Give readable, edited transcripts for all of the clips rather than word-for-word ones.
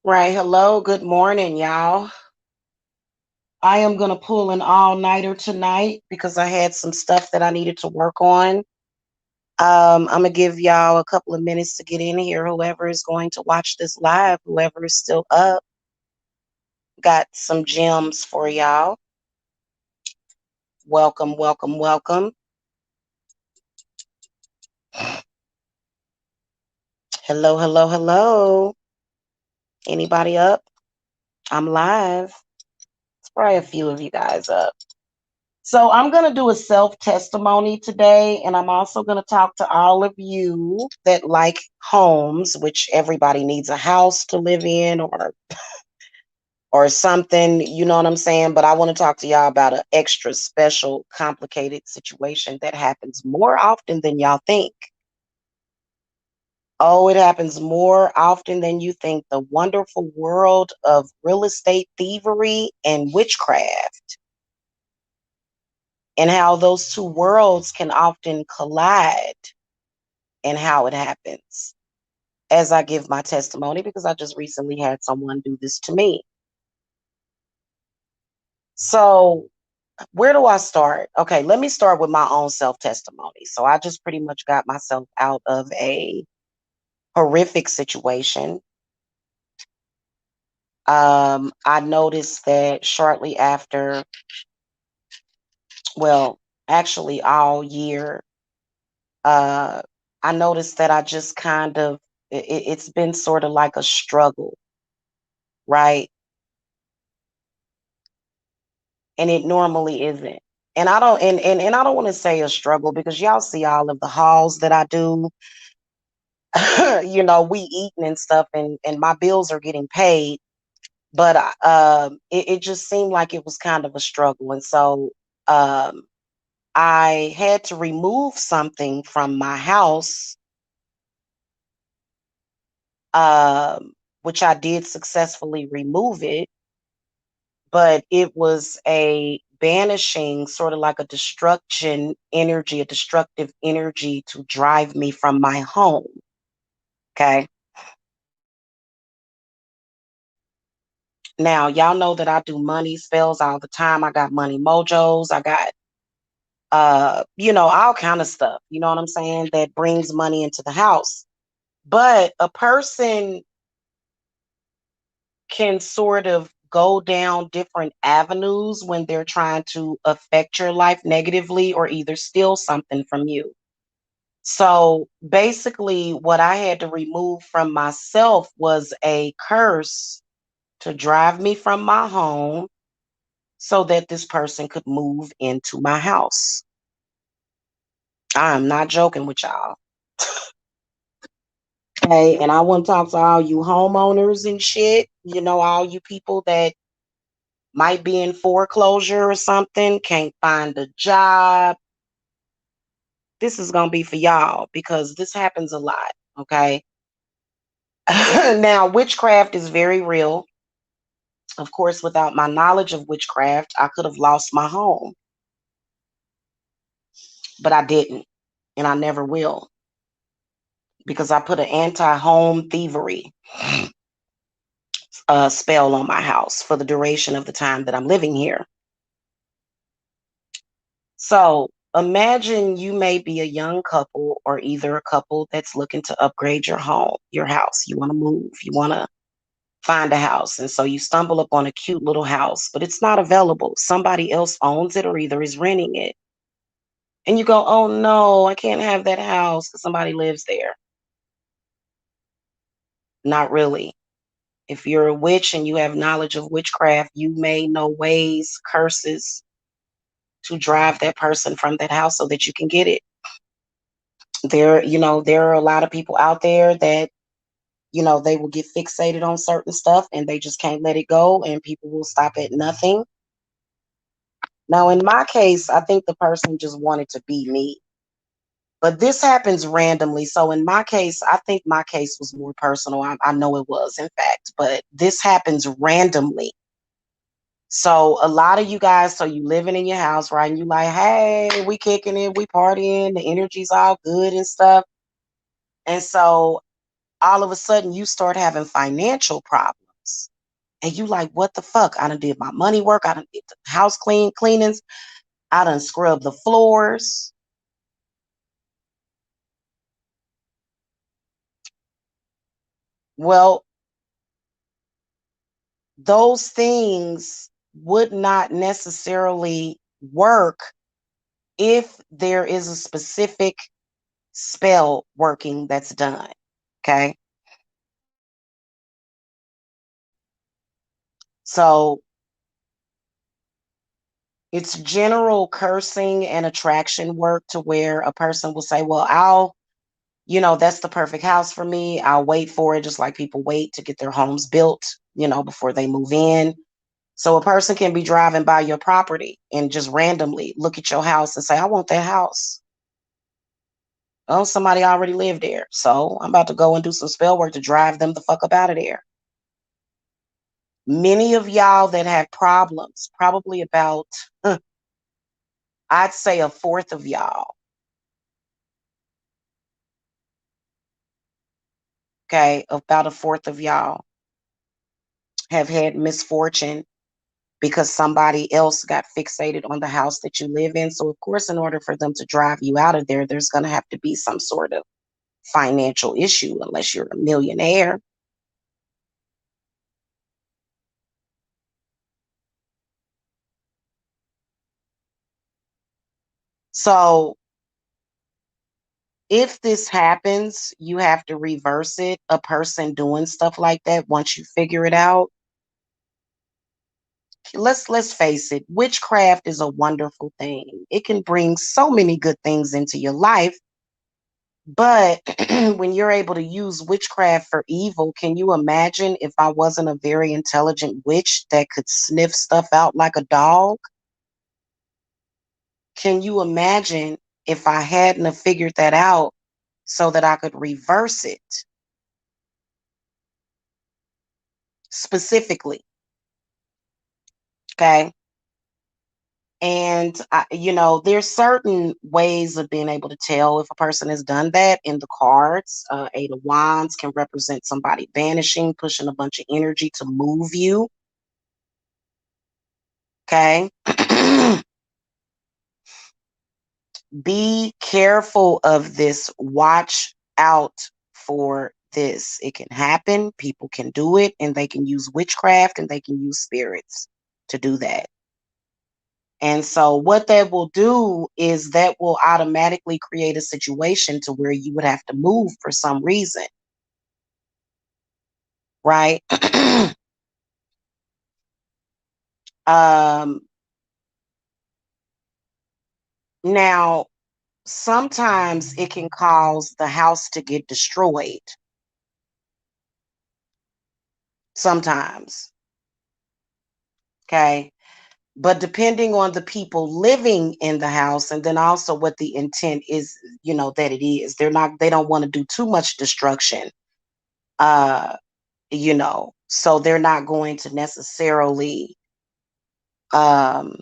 Right. Hello. Good morning, y'all. I am going to pull an all nighter tonight because I had some stuff that I needed to work on. I'm going to give y'all a couple of minutes to get in here. Whoever is going to watch this live, whoever is still up, got some gems for y'all. Welcome, welcome, welcome. Hello, hello, hello. Anybody up? I'm live. It's probably a few of you guys up. So I'm going to do a self-testimony today, and I'm also going to talk to all of you that like homes, which everybody needs a house to live in or something, you know what I'm saying? But I want to talk to y'all about an extra special complicated situation that happens more often than y'all think. Oh, it happens more often than you think. The wonderful world of real estate thievery and witchcraft, and how those two worlds can often collide, and how it happens as I give my testimony, because I just recently had someone do this to me. So, where do I start? Okay, let me start with my own self testimony. So, I just pretty much got myself out of a horrific situation. I noticed that shortly after, well, actually, all year, uh, I noticed that I just kind of, it's been sort of like a struggle, right? And it normally isn't. And I don't and I don't want to say a struggle because y'all see all of the hauls that I do. We eating and stuff, and my bills are getting paid. But it just seemed like it was kind of a struggle. And so um I had to remove something from my house, which I did successfully remove it, but it was a banishing, sort of like a destruction energy, a destructive energy to drive me from my home. Okay. Now, y'all know that I do money spells all the time. I got money mojos. I got, all kind of stuff. You know what I'm saying? That brings money into the house. But a person can sort of go down different avenues when they're trying to affect your life negatively or either steal something from you. So basically, what I had to remove from myself was a curse to drive me from my home so that this person could move into my house. I'm not joking with y'all. Okay, and I want to talk to all you homeowners and shit, all you people that might be in foreclosure or something, can't find a job. This is going to be for y'all because this happens a lot, okay? Now, witchcraft is very real. Of course, without my knowledge of witchcraft, I could have lost my home, but I didn't, and I never will because I put an anti-home thievery spell on my house for the duration of the time that I'm living here. So imagine you may be a young couple or either a couple that's looking to upgrade your house. You want to move, you want to find a house. And so you stumble upon a cute little house, but it's not available. Somebody else owns it or either is renting it. And you go, oh no, I can't have that house because somebody lives there. Not really. If you're a witch and you have knowledge of witchcraft, you may know ways, curses to drive that person from that house so that you can get it. There are a lot of people out there that, they will get fixated on certain stuff and they just can't let it go and people will stop at nothing. Now, in my case, I think the person just wanted to be me. But this happens randomly. So in my case, I think my case was more personal. I know it was, in fact, but this happens randomly. So a lot of you guys, so you living in your house, right? And you like, hey, we kicking it, we partying, the energy's all good and stuff. And so all of a sudden you start having financial problems. problems. And you like, what the fuck? I done did my money work. I done did the house cleanings. I done scrubbed the floors. Well, those things would not necessarily work if there is a specific spell working that's done. Okay. So it's general cursing and attraction work to where a person will say, well, that's the perfect house for me. I'll wait for it, just like people wait to get their homes built, before they move in. So a person can be driving by your property and just randomly look at your house and say, I want that house. Oh, somebody already lived there. So I'm about to go and do some spell work to drive them the fuck up out of there. Many of y'all that have problems, probably about, I'd say a fourth of y'all, okay, about a fourth of y'all have had misfortune because somebody else got fixated on the house that you live in. So, of course, in order for them to drive you out of there, there's going to have to be some sort of financial issue, unless you're a millionaire. So, if this happens, you have to reverse it. A person doing stuff like that, once you figure it out, let's face it, witchcraft is a wonderful thing. It can bring so many good things into your life. But when you're able to use witchcraft for evil, can you imagine if I wasn't a very intelligent witch that could sniff stuff out like a dog? Can you imagine if I hadn't have figured that out so that I could reverse it specifically? Okay. And there's certain ways of being able to tell if a person has done that in the cards. Eight of Wands can represent somebody vanishing, pushing a bunch of energy to move you. Okay. Be careful of this. Watch out for this. It can happen. People can do it, and they can use witchcraft and they can use spirits to do that. And so what that will do is that will automatically create a situation to where you would have to move for some reason, right? um, Now, sometimes it can cause the house to get destroyed. Sometimes, okay? But depending on the people living in the house, and then also what the intent is, that it is, they don't want to do too much destruction. Uh, so they're not going to necessarily, um,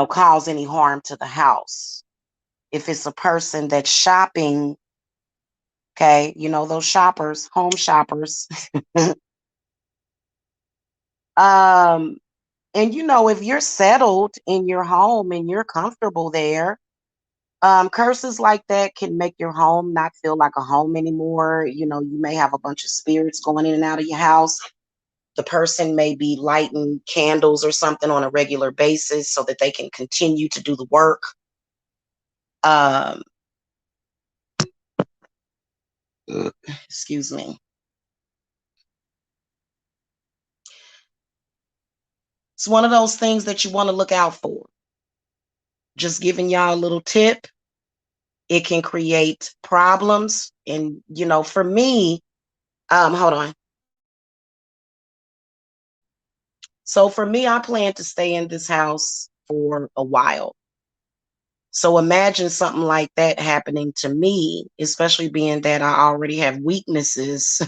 cause any harm to the house. If it's a person that's shopping, okay, those shoppers, home shoppers. um, and if you're settled in your home and you're comfortable there, curses like that can make your home not feel like a home anymore. You may have a bunch of spirits going in and out of your house. The person may be lighting candles or something on a regular basis so that they can continue to do the work. Um, Excuse me. It's one of those things that you want to look out for. Just giving y'all a little tip. It can create problems. And, for me, hold on. So for me, I plan to stay in this house for a while. So imagine something like that happening to me, especially being that I already have weaknesses,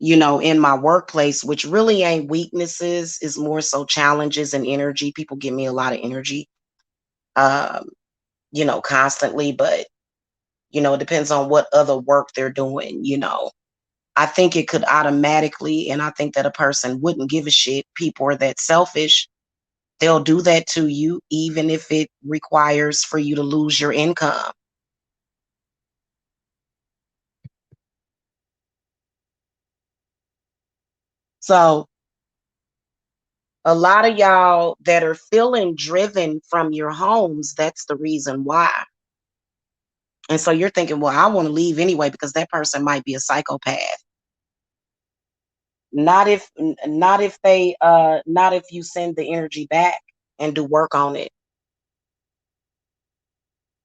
in my workplace, which really ain't weaknesses, is more so challenges and energy. People give me a lot of energy, um, constantly, but, it depends on what other work they're doing. I think it could automatically, and I think that a person wouldn't give a shit. People are that selfish. They'll do that to you, even if it requires for you to lose your income. So a lot of y'all that are feeling driven from your homes, that's the reason why. And so you're thinking, well, I want to leave anyway because that person might be a psychopath. Not if you send the energy back and do work on it.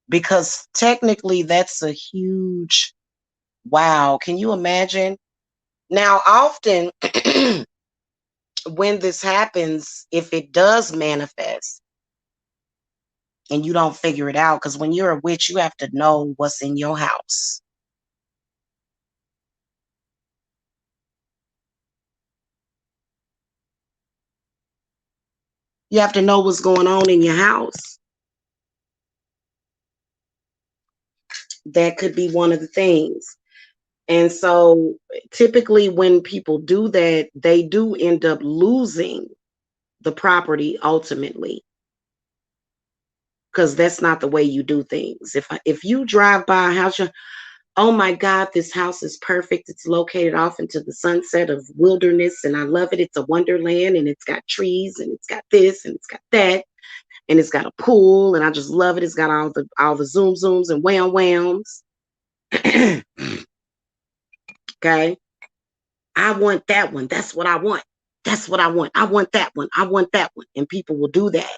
Because technically that's a huge wow. Can you imagine? Now, often when this happens, if it does manifest and you don't figure it out, because when you're a witch, you have to know what's in your house. You have to know what's going on in your house. That could be one of the things. And so typically when people do that, they do end up losing the property ultimately, because that's not the way you do things. If you drive by a house, oh my God, this house is perfect. It's located off into the sunset of wilderness, and I love it. It's a wonderland, and it's got trees, and it's got this, and it's got that, and it's got a pool, and I just love it. It's got all the zoom zooms and wham whams. Okay. I want that one. That's what I want. That's what I want. I want that one. I want that one. And people will do that.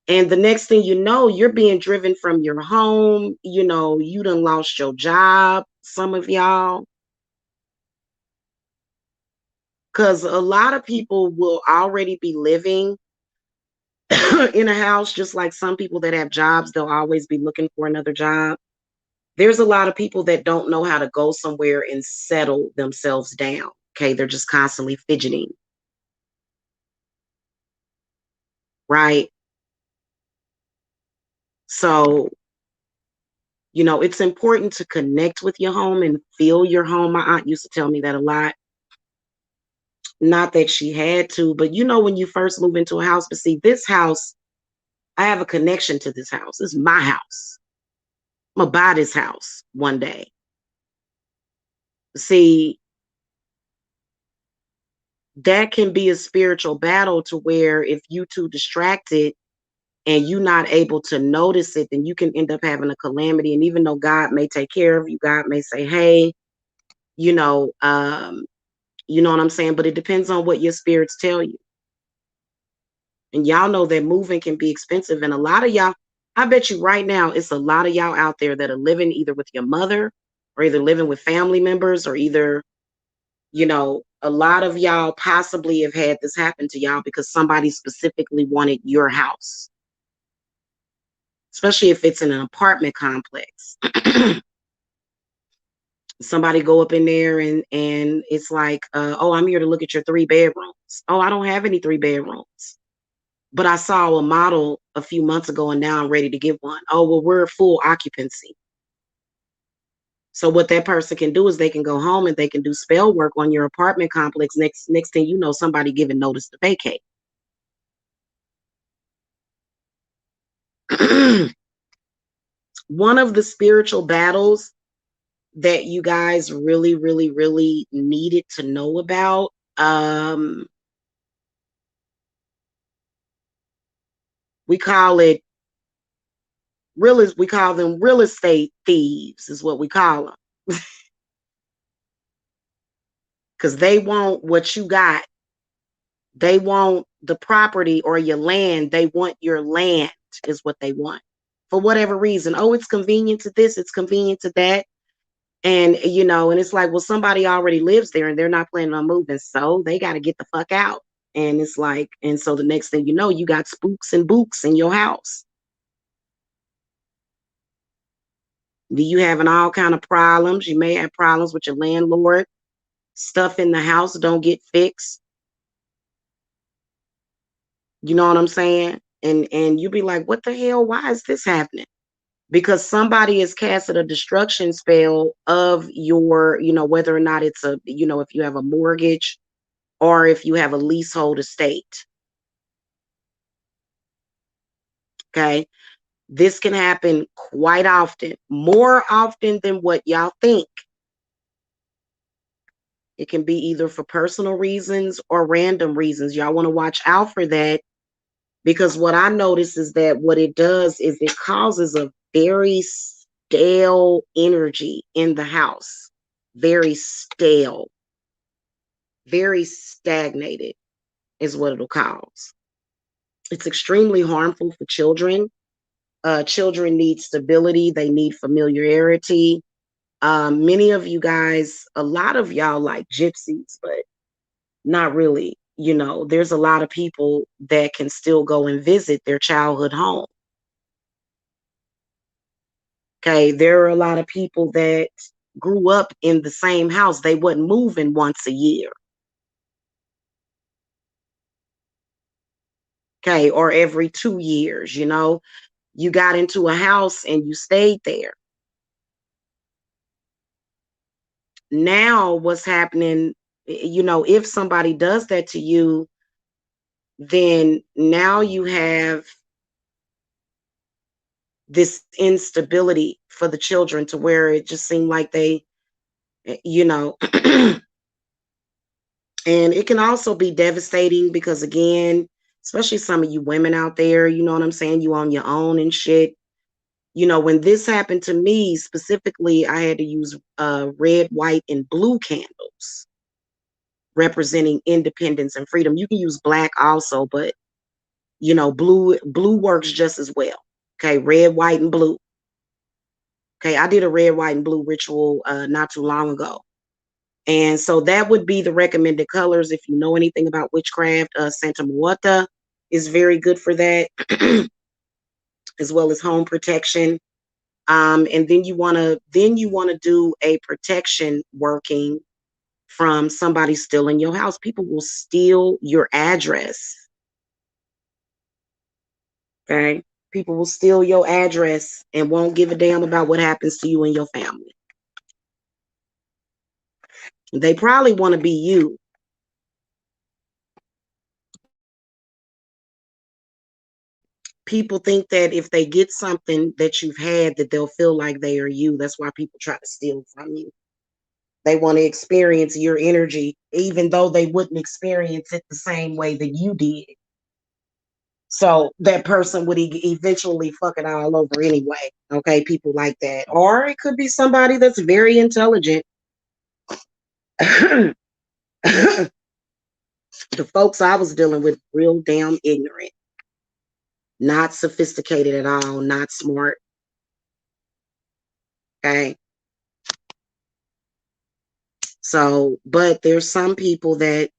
And the next thing you know, you're being driven from your home. You done lost your job, some of y'all. Because a lot of people will already be living in a house, just like some people that have jobs, they'll always be looking for another job. There's a lot of people that don't know how to go somewhere and settle themselves down. Okay. They're just constantly fidgeting. Right. So, it's important to connect with your home and feel your home. My aunt used to tell me that a lot. Not that she had to, but when you first move into a house, but see, this house, I have a connection to this house. This is my house. I'm gonna buy this house one day. See, that can be a spiritual battle to where if you too distracted and you're not able to notice it, then you can end up having a calamity. And even though God may take care of you, God may say, hey, you know, um, you know what I'm saying? But it depends on what your spirits tell you. And y'all know that moving can be expensive. And a lot of y'all, I bet you right now, it's a lot of y'all out there that are living either with your mother or either living with family members or either, a lot of y'all possibly have had this happen to y'all because somebody specifically wanted your house, especially if it's in an apartment complex. Somebody go up in there and it's like, oh, I'm here to look at your 3 bedrooms. Oh, I don't have any 3 bedrooms. But I saw a model a few months ago and now I'm ready to get one. Oh, well, we're full occupancy. So what that person can do is they can go home and they can do spell work on your apartment complex. Next thing you know, somebody giving notice to vacate. One of the spiritual battles that you guys really, really, really needed to know about, we call them real estate thieves is what we call them. Because they want what you got. They want the property or your land. They want your land is what they want for whatever reason. Oh, it's convenient to this. It's convenient to that. And, and it's like, well, somebody already lives there and they're not planning on moving. So they got to get the fuck out. And it's like, and so the next thing you know, you got spooks and books in your house. You having all kind of problems. You may have problems with your landlord. Stuff in the house don't get fixed. You know what I'm saying? And you be like, what the hell? Why is this happening? because somebody has casted a destruction spell of your, whether or not it's a, if you have a mortgage or if you have a leasehold estate. Okay. This can happen quite often, more often than what y'all think. It can be either for personal reasons or random reasons. Y'all want to watch out for that, because what I notice is that what it does is it causes a very stale energy in the house. Very stale, very stagnated is what it'll cause. It's extremely harmful for children. Children need stability. They need familiarity. Many of you guys, a lot of y'all like gypsies, but not really. There's a lot of people that can still go and visit their childhood home. Okay, there are a lot of people that grew up in the same house. They wasn't moving once a year. Okay, or every 2 years, you got into a house and you stayed there. Now what's happening, if somebody does that to you, then now you have this instability for the children to where it just seemed like they, and it can also be devastating because, again, especially some of you women out there, you know what I'm saying, you on your own and shit. When this happened to me specifically, I had to use red, white, and blue candles representing independence and freedom. You can use black also, but blue works just as well. Okay, red, white, and blue. Okay, I did a red, white, and blue ritual not too long ago. And so that would be the recommended colors. If you know anything about witchcraft, Santa Muerta is very good for that, as well as home protection. And then you want to do a protection working from somebody stealing your house. People will steal your address. Okay, people will steal your address and won't give a damn about what happens to you and your family. They probably want to be you. People think that if they get something that you've had, that they'll feel like they are you. That's why people try to steal from you. They want to experience your energy, even though they wouldn't experience it the same way that you did. So that person would eventually fuck it all over anyway. Okay, people like that. Or it could be somebody that's very intelligent. The folks I was dealing with, real damn ignorant. Not sophisticated at all, not smart. Okay. So, but there's some people that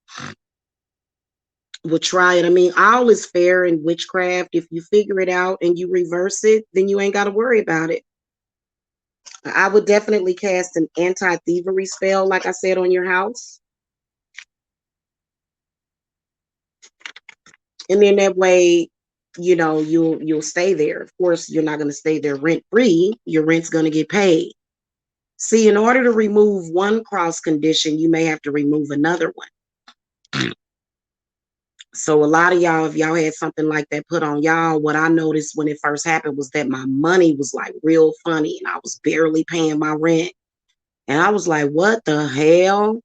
will try it. I mean, all is fair in witchcraft. If you figure it out and you reverse it, then you ain't got to worry about it. I would definitely cast an anti-thievery spell, like I said, on your house. And then that way, you'll stay there. Of course, you're not going to stay there rent-free. Your rent's going to get paid. See, in order to remove one cross condition, you may have to remove another one. So a lot of y'all, if y'all had something like that put on y'all, what I noticed when it first happened was that my money was like real funny and I was barely paying my rent. And I was like, what the hell?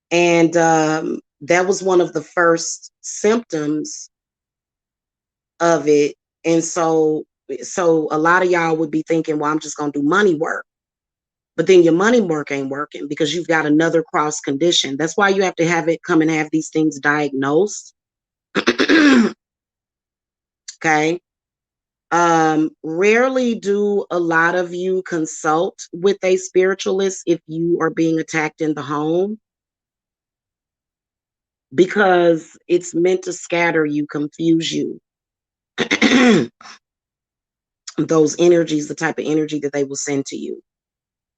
And that was one of the first symptoms of it. And so a lot of y'all would be thinking, well, I'm just going to do money work. But then your money work ain't working because you've got another cross condition. That's why you have to have it come and have these things diagnosed. Okay. Rarely do a lot of you consult with a spiritualist if you are being attacked in the home, because it's meant to scatter you, confuse you. Those energies, the type of energy that they will send to you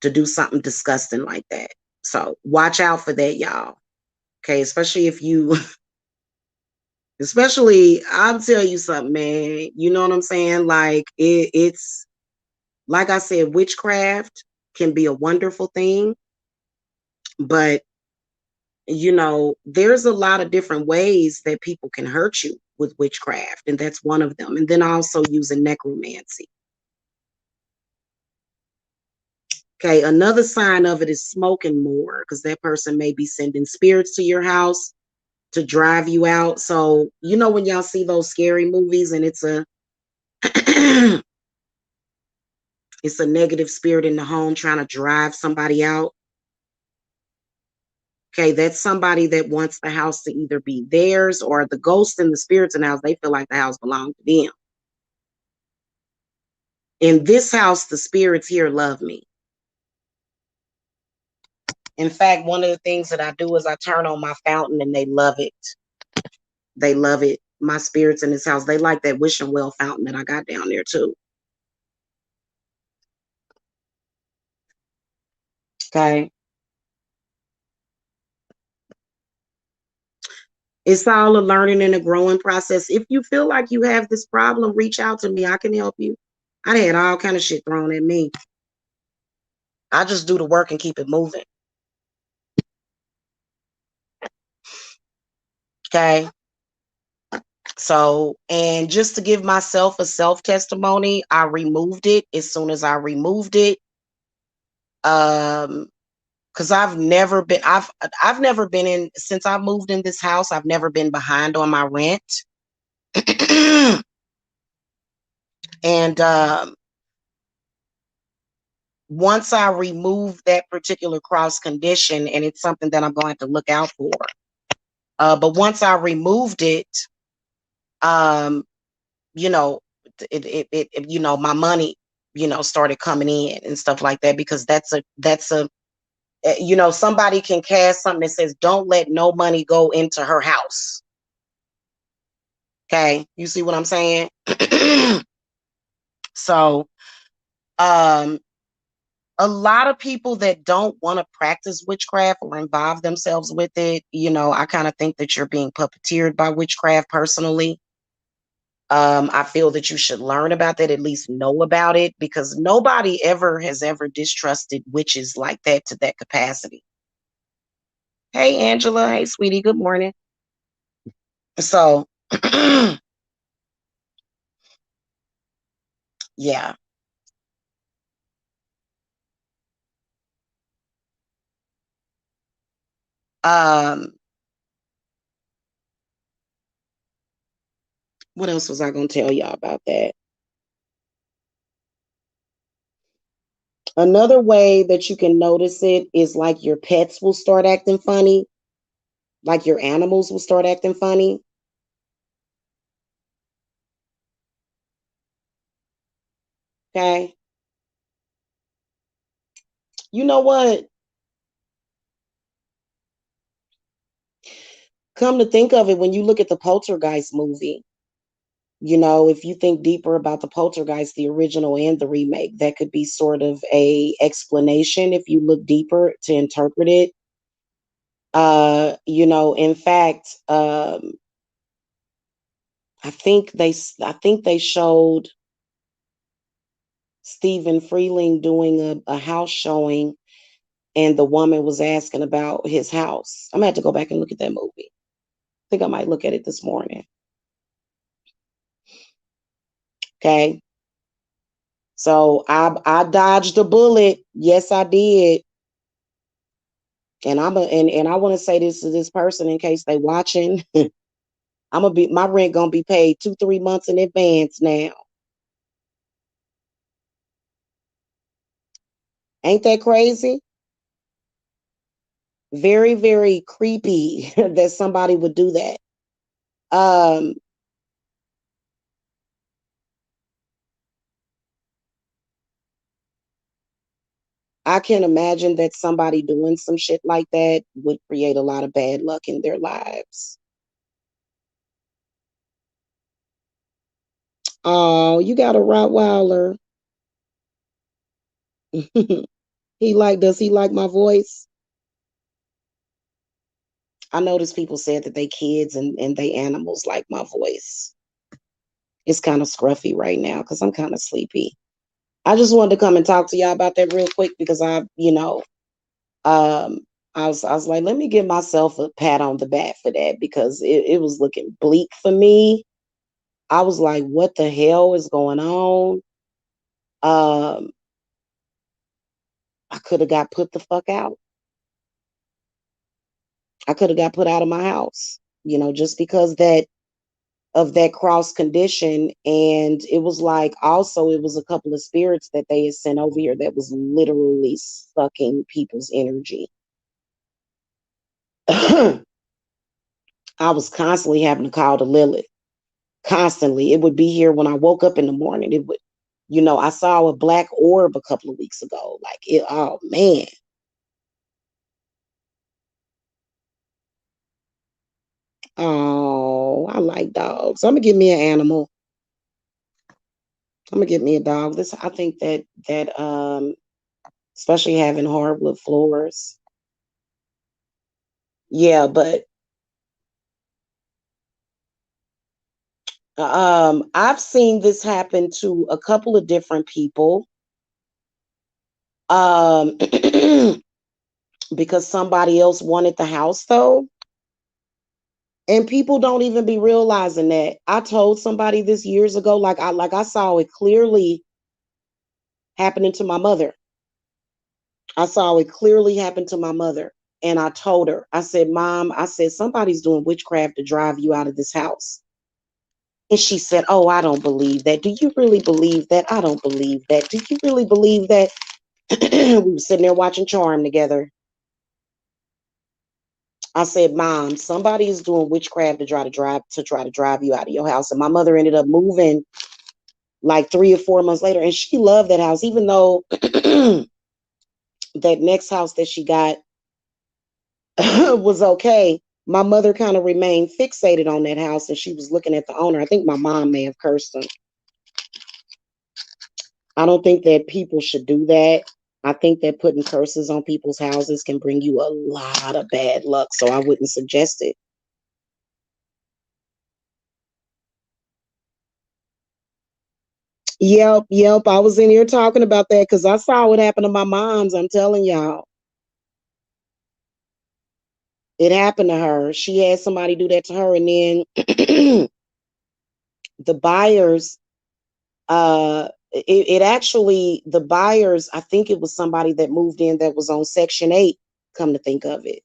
to do something disgusting like that. So watch out for that, y'all. Okay, especially if you I'll tell you something, man. You know what I'm saying? Like it's Like I said, witchcraft can be a wonderful thing, but there's a lot of different ways that people can hurt you with witchcraft, and that's one of them. And then also using necromancy. Okay, another sign of it is smoking more, because that person may be sending spirits to your house to drive you out. So, when y'all see those scary movies and it's a it's a negative spirit in the home trying to drive somebody out. Okay, that's somebody that wants the house to either be theirs, or the ghosts and the spirits in the house, they feel like the house belongs to them. In this house, the spirits here love me. In fact, one of the things that I do is I turn on my fountain and they love it. They love it. My spirits in this house, they like that wishing well fountain that I got down there too. Okay. It's all a learning and a growing process. If you feel like you have this problem, reach out to me. I can help you. I had all kind of shit thrown at me. I just do the work and keep it moving. Okay. So, and just to give myself a self-testimony, I removed it as soon as I removed it. Because I've never been in, since I moved in this house, I've never been behind on my rent. And once I remove that particular cross condition, and it's something that I'm going to look out for. But once I removed it, you know, my money, started coming in and stuff like that, because that's a somebody can cast something that says, don't let no money go into her house. Okay. You see what I'm saying? So, a lot of people that don't want to practice witchcraft or involve themselves with it, I kind of think that you're being puppeteered by witchcraft personally. I feel that you should learn about that, at least know about it, because nobody has ever distrusted witches like that to that capacity. Hey, Angela. Hey, sweetie. Good morning. So, yeah. Um, what else was I going to tell y'all about that? Another way that you can notice it is like your pets will start acting funny, like your animals will start acting funny. Okay. You know what? Come to think of it, when you look at the Poltergeist movie, if you think deeper about the Poltergeist, the original and the remake, that could be sort of a explanation if you look deeper to interpret it. In fact, I think they showed Stephen Freeling doing a house showing, and the woman was asking about his house. I'm gonna have to go back and look at that movie. I think I might look at it this morning. Okay. So I dodged a bullet. Yes, I did. And I want to say this to this person in case they watching. My rent gonna be paid 2-3 months in advance now. Ain't that crazy? Very, very creepy that somebody would do that. Um, I can imagine that somebody doing some shit like that would create a lot of bad luck in their lives. Oh, you got a Rottweiler. Does he like my voice? I noticed people said that they kids and they animals like my voice. It's kind of scruffy right now because I'm kind of sleepy. I just wanted to come and talk to y'all about that real quick because um, I was like, let me give myself a pat on the back for that because it was looking bleak for me. I was like, what the hell is going on? Um, I could have got put the fuck out. I could have got put out of my house, just because that of that cross condition. And it was like also it was a couple of spirits that they had sent over here that was literally sucking people's energy. I was constantly having to call to Lilith. Constantly. It would be here when I woke up in the morning. It would, I saw a black orb a couple of weeks ago. Like it, oh man. Oh, I like dogs. I'm gonna get me an animal. I'm gonna get me a dog. This I think that especially having hardwood floors. Yeah, but I've seen this happen to a couple of different people. Um because somebody else wanted the house though. And people don't even be realizing that. I told somebody this years ago, like I saw it clearly happening to my mother. I saw it clearly happen to my mother. And I told her, I said, Mom, I said, somebody's doing witchcraft to drive you out of this house. And she said, oh, I don't believe that. Do you really believe that? I don't believe that. Do you really believe that? We were sitting there watching Charm together. I said, Mom, somebody is doing witchcraft to try to drive you out of your house. And my mother ended up moving like 3 or 4 months later. And she loved that house, even though that next house that she got was okay. My mother kind of remained fixated on that house and she was looking at the owner. I think my mom may have cursed him. I don't think that people should do that. I think that putting curses on people's houses can bring you a lot of bad luck. So I wouldn't suggest it. Yep, yep. I was in here talking about that because I saw what happened to my mom's. I'm telling y'all, it happened to her. She had somebody do that to her, and then the buyers, it actually the buyers. I think it was somebody that moved in that was on Section 8. Come to think of it,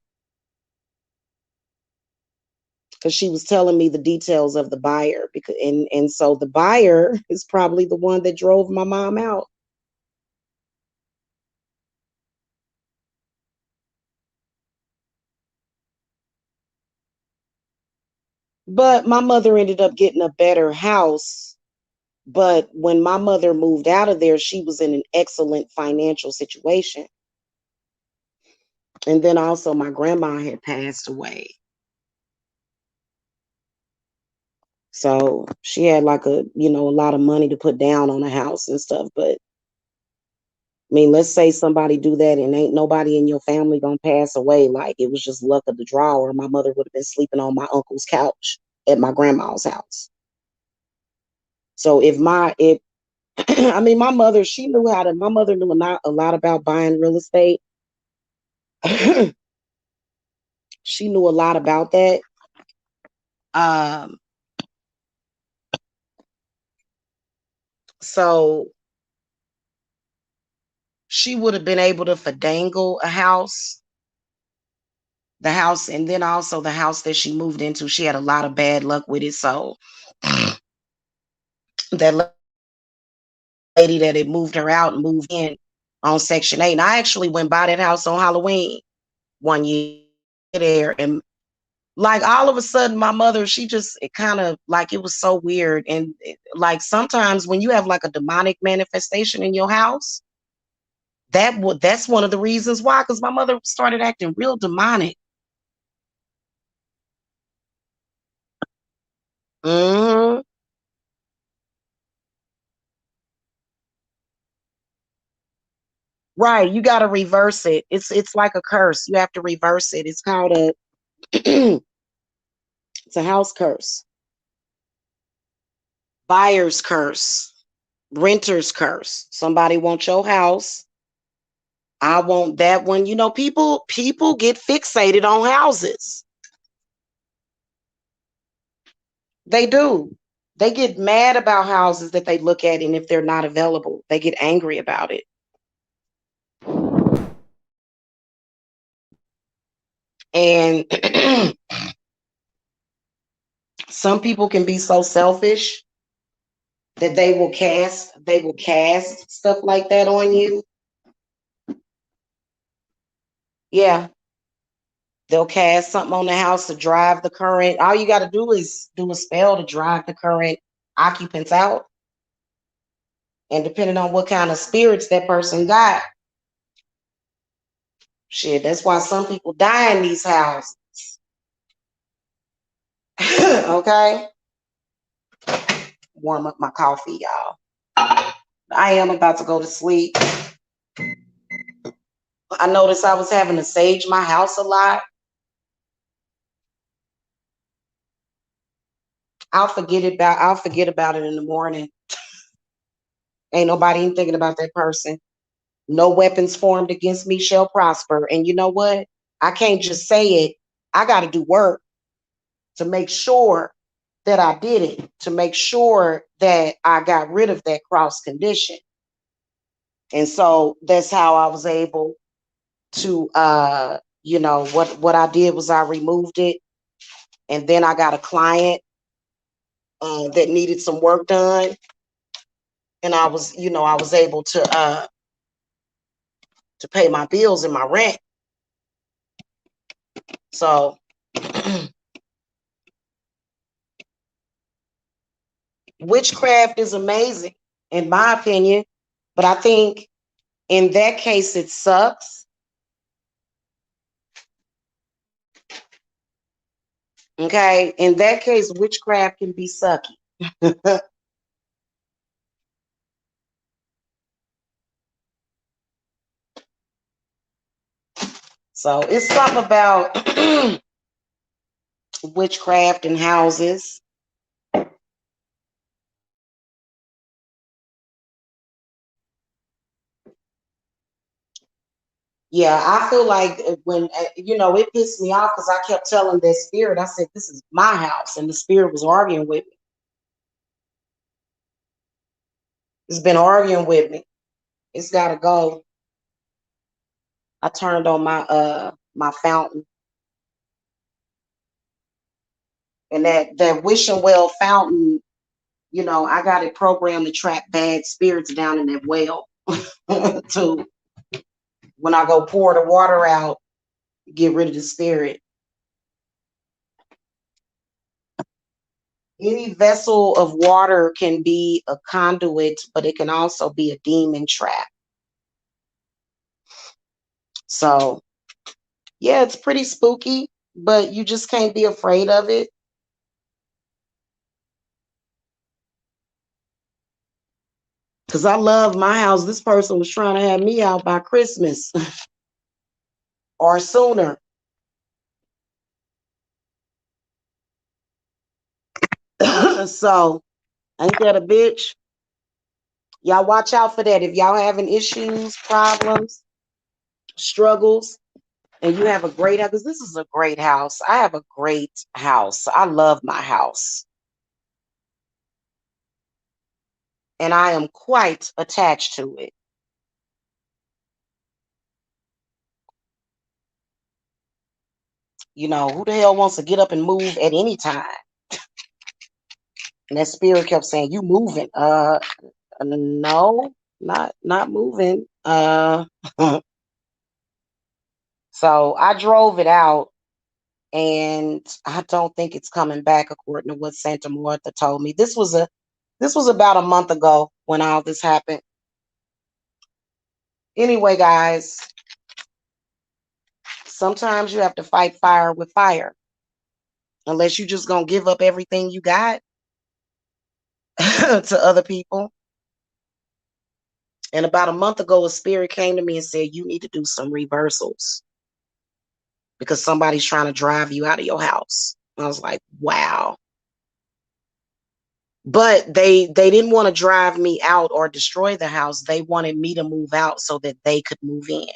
because she was telling me the details of the buyer, because and so the buyer is probably the one that drove my mom out. But my mother ended up getting a better house. But when my mother moved out of there, she was in an excellent financial situation. And then also my grandma had passed away. So she had like a lot of money to put down on a house and stuff. But I mean, let's say somebody do that and ain't nobody in your family gonna pass away. Like it was just luck of the draw, or my mother would have been sleeping on my uncle's couch at my grandma's house. So if I mean my mother, my mother knew a lot about buying real estate. She knew a lot about that. Um, so she would have been able to finagle the house, and then also the house that she moved into. She had a lot of bad luck with it. So that lady that had moved her out and moved in on Section 8. And I actually went by that house on Halloween one year there. And like all of a sudden, my mother, she just, it kind of like, it was so weird. And like sometimes when you have like a demonic manifestation in your house, that's one of the reasons why, because my mother started acting real demonic. Hmm. Right. You got to reverse it. It's like a curse. You have to reverse it. It's called a it's a house curse. Buyer's curse. Renter's curse. Somebody wants your house. I want that one. You know, people get fixated on houses. They do. They get mad about houses that they look at, and if they're not available, they get angry about it. And some people can be so selfish that they will cast stuff like that on you. Yeah, they'll cast something on the house to drive the current. All you got to do is do a spell to drive the current occupants out. And depending on what kind of spirits that person got, shit, that's why some people die in these houses. Okay, warm up my coffee, y'all. I am about to go to sleep. I noticed I was having to sage my house a lot. I'll forget about it in the morning. Ain't nobody even thinking about that person. No weapons formed against me shall prosper. And you know what? I can't just say it. I got to do work to make sure that I did it, to make sure that I got rid of that cross condition. And so that's how I was able to what I did was I removed it, and then I got a client that needed some work done, and I was able to pay my bills and my rent. So witchcraft is amazing in my opinion, but I think in that case it sucks. Okay, in that case witchcraft can be sucky. So it's something about witchcraft and houses. Yeah, I feel like when it pissed me off because I kept telling that spirit, I said, "This is my house," and the spirit was arguing with me. It's been arguing with me. It's got to go. I turned on my fountain, and that wishing well fountain. I got it programmed to trap bad spirits down in that well. To when I go pour the water out, get rid of the spirit. Any vessel of water can be a conduit, but it can also be a demon trap. So, yeah, it's pretty spooky, but you just can't be afraid of it. Because I love my house. This person was trying to have me out by Christmas or sooner. So, ain't that a bitch? Y'all watch out for that. If y'all having issues, problems, struggles, and you have a great house, because this is a great house. I have a great house. I love my house. And I am quite attached to it. Who the hell wants to get up and move at any time? And that spirit kept saying, "You moving?" No, not moving. So I drove it out, and I don't think it's coming back according to what Santa Martha told me. This was about a month ago when all this happened. Anyway, guys, sometimes you have to fight fire with fire. Unless you just gonna give up everything you got to other people. And about a month ago, a spirit came to me and said, "You need to do some reversals because somebody's trying to drive you out of your house." I was like, wow. But they didn't want to drive me out or destroy the house. They wanted me to move out so that they could move in.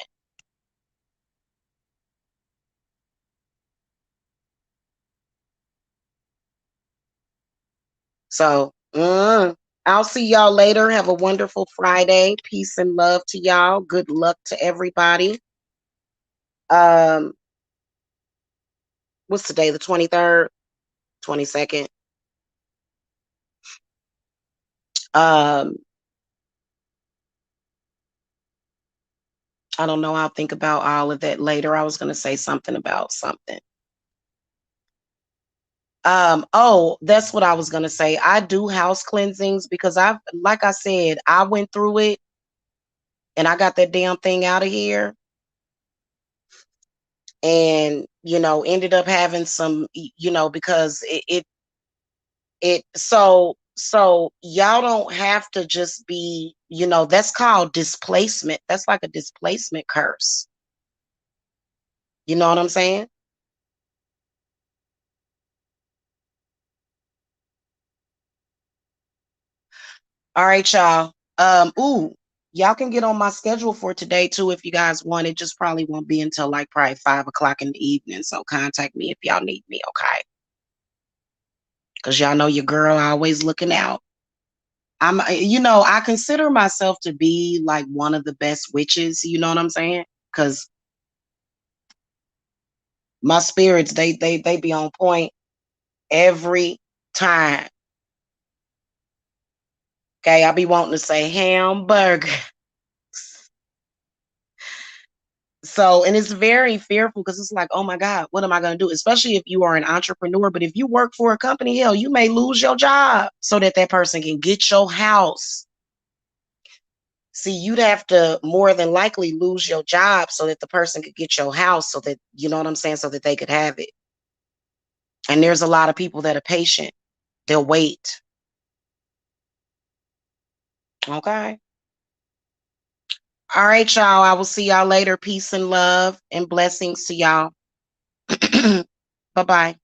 So, I'll see y'all later. Have a wonderful Friday. Peace and love to y'all. Good luck to everybody. Um, what's today? The 23rd, 22nd. Um, I don't know. I'll think about all of that later. I was going to say something about something. Oh, that's what I was going to say. I do house cleansings because like I said, I went through it and I got that damn thing out of here. And, ended up having some, because so y'all don't have to just be, that's called displacement. That's like a displacement curse. You know what I'm saying? All right, y'all. Y'all can get on my schedule for today too if you guys want. It just probably won't be until like probably 5 o'clock in the evening. So contact me if y'all need me, okay? Because y'all know your girl always looking out. I consider myself to be like one of the best witches, you know what I'm saying? Because my spirits, they be on point every time. Okay, I be wanting to say hamburger. So, and it's very fearful because it's like, oh my God, what am I going to do? Especially if you are an entrepreneur. But if you work for a company, hell, you may lose your job so that that person can get your house. See, you'd have to more than likely lose your job so that the person could get your house so that, you know what I'm saying, so that they could have it. And there's a lot of people that are patient. They'll wait. Okay. All right, y'all. I will see y'all later. Peace and love and blessings to y'all. Bye-bye.